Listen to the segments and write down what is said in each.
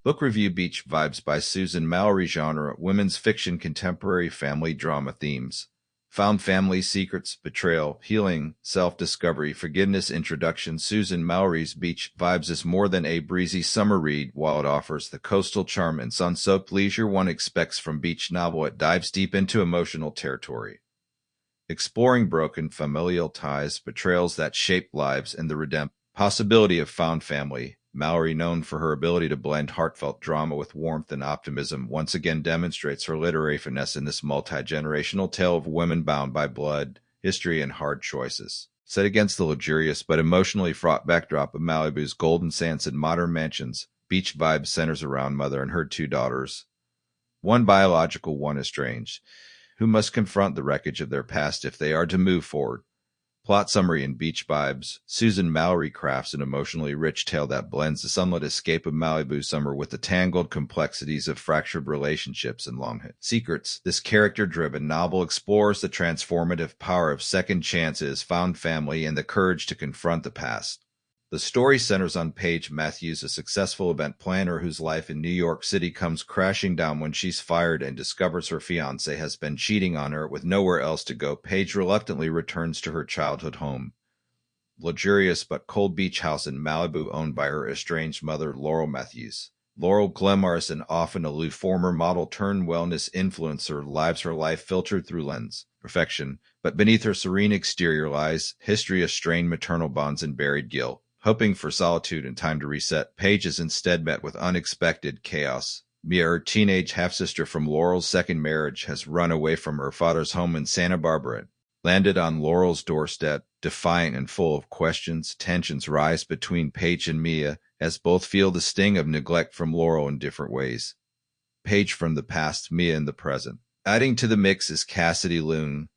Book review Beach Vibes by Susan Mallery. Genre women's fiction, contemporary family drama themes. Found family secrets, betrayal, healing, self-discovery, forgiveness. Introduction. Susan Mallery's Beach Vibes is more than a breezy summer read. While it offers the coastal charm and sun-soaked leisure one expects from beach novel, it dives deep into emotional territory, exploring broken familial ties, betrayals that shape lives, and the redemptive possibility of found family. Mallery, known for her ability to blend heartfelt drama with warmth and optimism, once again demonstrates her literary finesse in this multi-generational tale of women bound by blood, history, and hard choices. Set against the luxurious but emotionally fraught backdrop of Malibu's golden sands and modern mansions, Beach Vibes centers around mother and her two daughters, one biological, one estranged, who must confront the wreckage of their past if they are to move forward. Plot summary. In Beach Vibes, Susan Mallery crafts an emotionally rich tale that blends the sunlit escape of Malibu summer with the tangled complexities of fractured relationships and long-hidden secrets. This character-driven novel explores the transformative power of second chances, found family, and the courage to confront the past. The story centers on Paige Matthews, a successful event planner whose life in New York City comes crashing down when she's fired and discovers her fiancé has been cheating on her. With nowhere else to go, Paige reluctantly returns to her childhood home, luxurious but cold beach house in Malibu owned by her estranged mother, Laurel Matthews. Laurel, glamorous and often aloof former model turned wellness influencer, lives her life filtered through lens perfection, but beneath her serene exterior lies history of strained maternal bonds and buried guilt. Hoping for solitude and time to reset, Paige is instead met with unexpected chaos. Mia, her teenage half-sister from Laurel's second marriage, has run away from her father's home in Santa Barbara. Landed on Laurel's doorstep, defiant and full of questions, tensions rise between Paige and Mia as both feel the sting of neglect from Laurel in different ways. Paige from the past, Mia in the present. Adding to the mix is Cassidy Loon,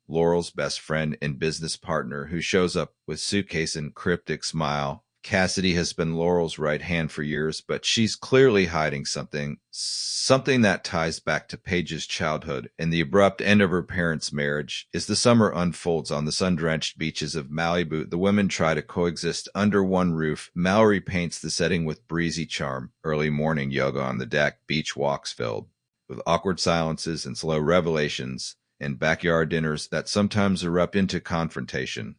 Laurel's best friend and business partner, who shows up with suitcase and cryptic smile. Cassidy has been Laurel's right hand for years, but she's clearly hiding something that ties back to Paige's childhood and the abrupt end of her parents' marriage. As the summer unfolds on the sun-drenched beaches of Malibu, the women try to coexist under one roof. Mallery paints the setting with breezy charm. Early morning yoga on the deck, beach walks filled with awkward silences and slow revelations, and backyard dinners that sometimes erupt into confrontation.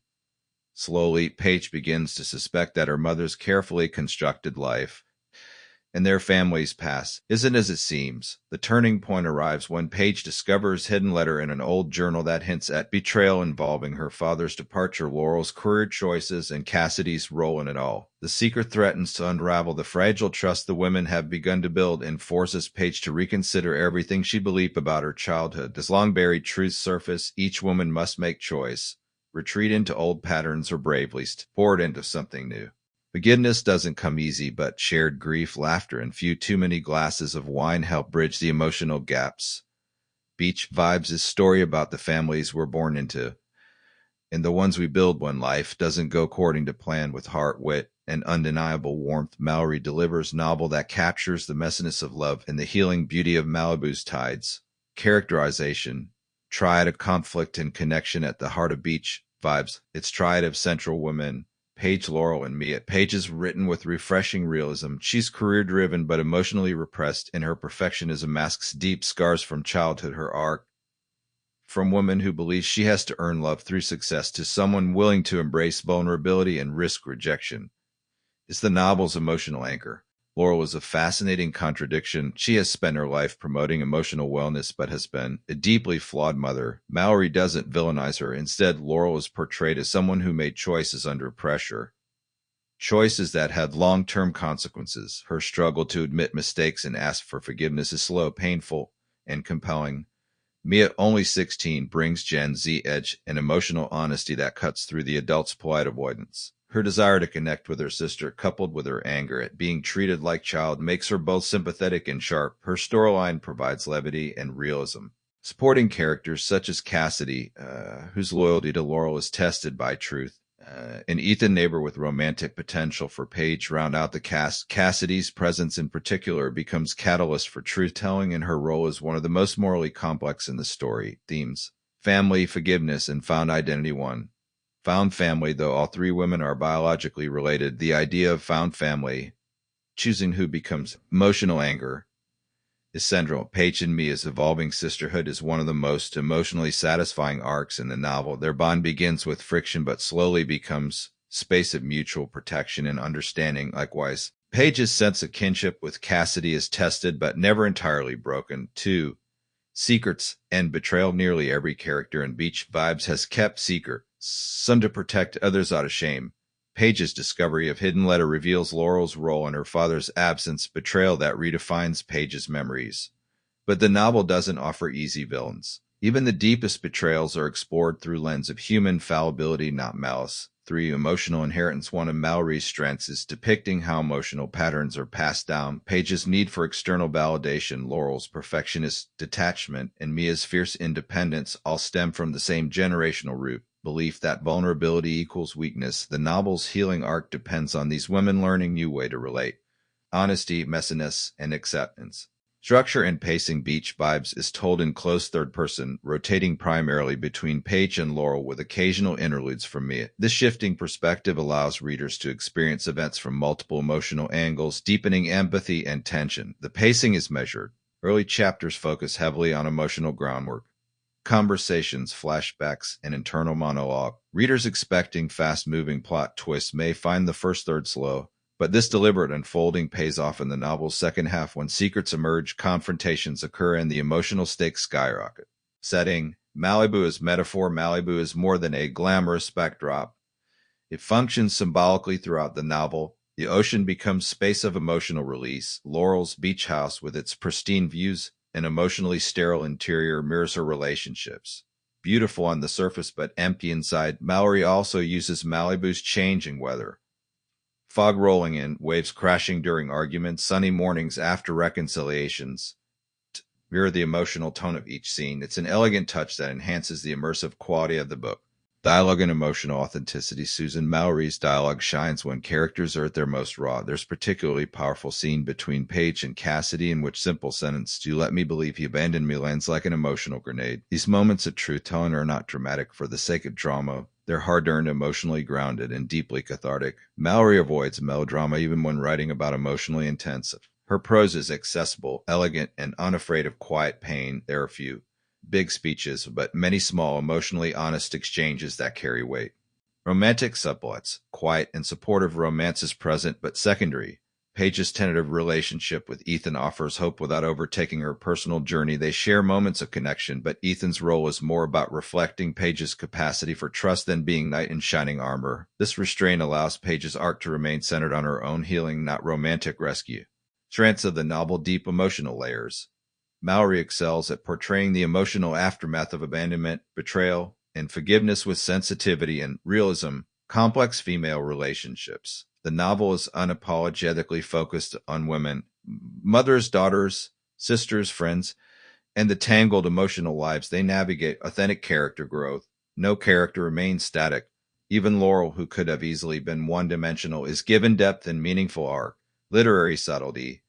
Slowly, Paige begins to suspect that her mother's carefully constructed life and their family's past isn't as it seems. The turning point arrives when Paige discovers a hidden letter in an old journal that hints at betrayal involving her father's departure, Laurel's career choices, and Cassidy's role in it all. The secret threatens to unravel the fragile trust the women have begun to build and forces Paige to reconsider everything she believed about her childhood. As long-buried truths surface, each woman must make choice, retreat into old patterns, or bravely pour it into something new. Forgiveness doesn't come easy, but shared grief, laughter, and few too many glasses of wine help bridge the emotional gaps. Beach Vibes is a story about the families we're born into, and the ones we build when life doesn't go according to plan. With heart, wit, and undeniable warmth, Mallery delivers a novel that captures the messiness of love and the healing beauty of Malibu's tides. Characterization. Triad of conflict and connection at the heart of Beach Vibes. Its triad of central women, Paige, Laurel, and Mia. Paige is written with refreshing realism. She's career-driven but emotionally repressed, and her perfectionism masks deep scars from childhood. Her arc, from woman who believes she has to earn love through success to someone willing to embrace vulnerability and risk rejection, is the novel's emotional anchor. Laurel is a fascinating contradiction. She has spent her life promoting emotional wellness but has been a deeply flawed mother. Mallery doesn't villainize her. Instead, Laurel is portrayed as someone who made choices under pressure, choices that had long-term consequences. Her struggle to admit mistakes and ask for forgiveness is slow, painful, and compelling. Mia, only 16, brings Gen Z edge and emotional honesty that cuts through the adult's polite avoidance. Her desire to connect with her sister, coupled with her anger at being treated like child, makes her both sympathetic and sharp. Her storyline provides levity and realism. Supporting characters such as Cassidy, whose loyalty to Laurel is tested by truth, and Ethan, neighbor with romantic potential for Paige, round out the cast. Cassidy's presence in particular becomes catalyst for truth-telling, and her role is one of the most morally complex in the story. Themes: family, forgiveness, and found identity. 1. Found family. Though all three women are biologically related, the idea of found family Choosing who becomes emotional anger is central. Paige and Mia's evolving sisterhood is one of the most emotionally satisfying arcs in the novel. Their bond begins with friction but slowly becomes space of mutual protection and understanding. Likewise, Paige's sense of kinship with Cassidy is tested but never entirely broken. 2. Secrets and betrayal. Nearly every character in Beach Vibes has kept secret, some to protect, others out of shame. Paige's discovery of hidden letter reveals Laurel's role in her father's absence, betrayal that redefines Paige's memories. But the novel doesn't offer easy villains. Even the deepest betrayals are explored through lens of human fallibility, not malice. 3. Emotional inheritance. One of Mallory's strengths is depicting how emotional patterns are passed down. Paige's need for external validation, Laurel's perfectionist detachment, and Mia's fierce independence all stem from the same generational root, belief that vulnerability equals weakness. The novel's healing arc depends on these women learning new way to relate. Honesty, messiness, and acceptance. Structure and pacing. Beach Vibes is told in close third person, rotating primarily between Paige and Laurel with occasional interludes from Mia. This shifting perspective allows readers to experience events from multiple emotional angles, deepening empathy and tension. The pacing is measured. Early chapters focus heavily on emotional groundwork, conversations, flashbacks, and internal monologue. Readers expecting fast-moving plot twists may find the first third slow, but this deliberate unfolding pays off in the novel's second half when secrets emerge, confrontations occur, and the emotional stakes skyrocket. Setting. Malibu is metaphor. Malibu is more than a glamorous backdrop. It functions symbolically throughout the novel. The ocean becomes space of emotional release. Laurel's beach house, with its pristine views and emotionally sterile interior, mirrors her relationships. Beautiful on the surface but empty inside, Mallery also uses Malibu's changing weather. Fog rolling in, waves crashing during arguments, sunny mornings after reconciliations to mirror the emotional tone of each scene. It's an elegant touch that enhances the immersive quality of the book. Dialogue and emotional authenticity. Susan Mallory's dialogue shines when characters are at their most raw. There's a particularly powerful scene between Paige and Cassidy in which simple sentence, "Do you let me believe he abandoned me?" lands like an emotional grenade. These moments of truth-telling are not dramatic for the sake of drama. They're hard-earned, emotionally grounded, and deeply cathartic. Mallory avoids melodrama even when writing about emotionally intense. Her prose is accessible, elegant, and unafraid of quiet pain. There are few big speeches, but many small, emotionally honest exchanges that carry weight. Romantic subplots. Quiet and supportive romance is present, but secondary. Paige's tentative relationship with Ethan offers hope without overtaking her personal journey. They share moments of connection, but Ethan's role is more about reflecting Paige's capacity for trust than being knight in shining armor. This restraint allows Paige's arc to remain centered on her own healing, not romantic rescue. Strengths of the novel. Deep emotional layers. Mallory excels at portraying the emotional aftermath of abandonment, betrayal, and forgiveness with sensitivity and realism. Complex female relationships. The novel is unapologetically focused on women, mothers, daughters, sisters, friends, and the tangled emotional lives they navigate. Authentic character growth. No character remains static. Even Laurel, who could have easily been one-dimensional, is given depth and meaningful arc. Literary subtlety.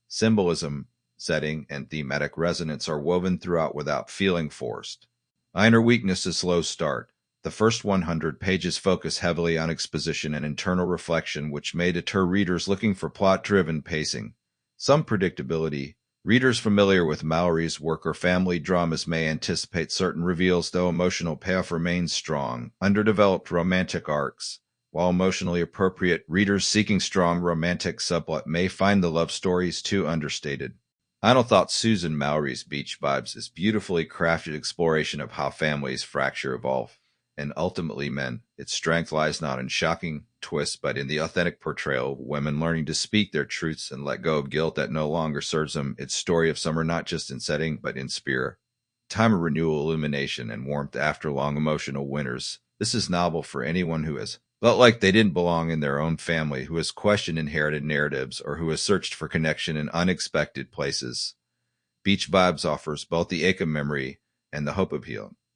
Symbolism, setting, and thematic resonance are woven throughout without feeling forced. Minor weakness is slow start. The first 100 pages focus heavily on exposition and internal reflection, which may deter readers looking for plot-driven pacing. Some predictability. Readers familiar with Mallory's work or family dramas may anticipate certain reveals, though emotional payoff remains strong. Underdeveloped romantic arcs. While emotionally appropriate, readers seeking strong romantic subplot may find the love stories too understated. Final thought. Susan Mallory's Beach Vibes is beautifully crafted exploration of how families fracture, evolve, and ultimately men. Its strength lies not in shocking twists, but in the authentic portrayal of women learning to speak their truths and let go of guilt that no longer serves them. Its story of summer not just in setting, but in spirit. Time of renewal, illumination, and warmth after long emotional winters. This is novel for anyone who has felt like they didn't belong in their own family, who has questioned inherited narratives, or who has searched for connection in unexpected places. Beach Vibes offers both the ache of memory and the hope of healing.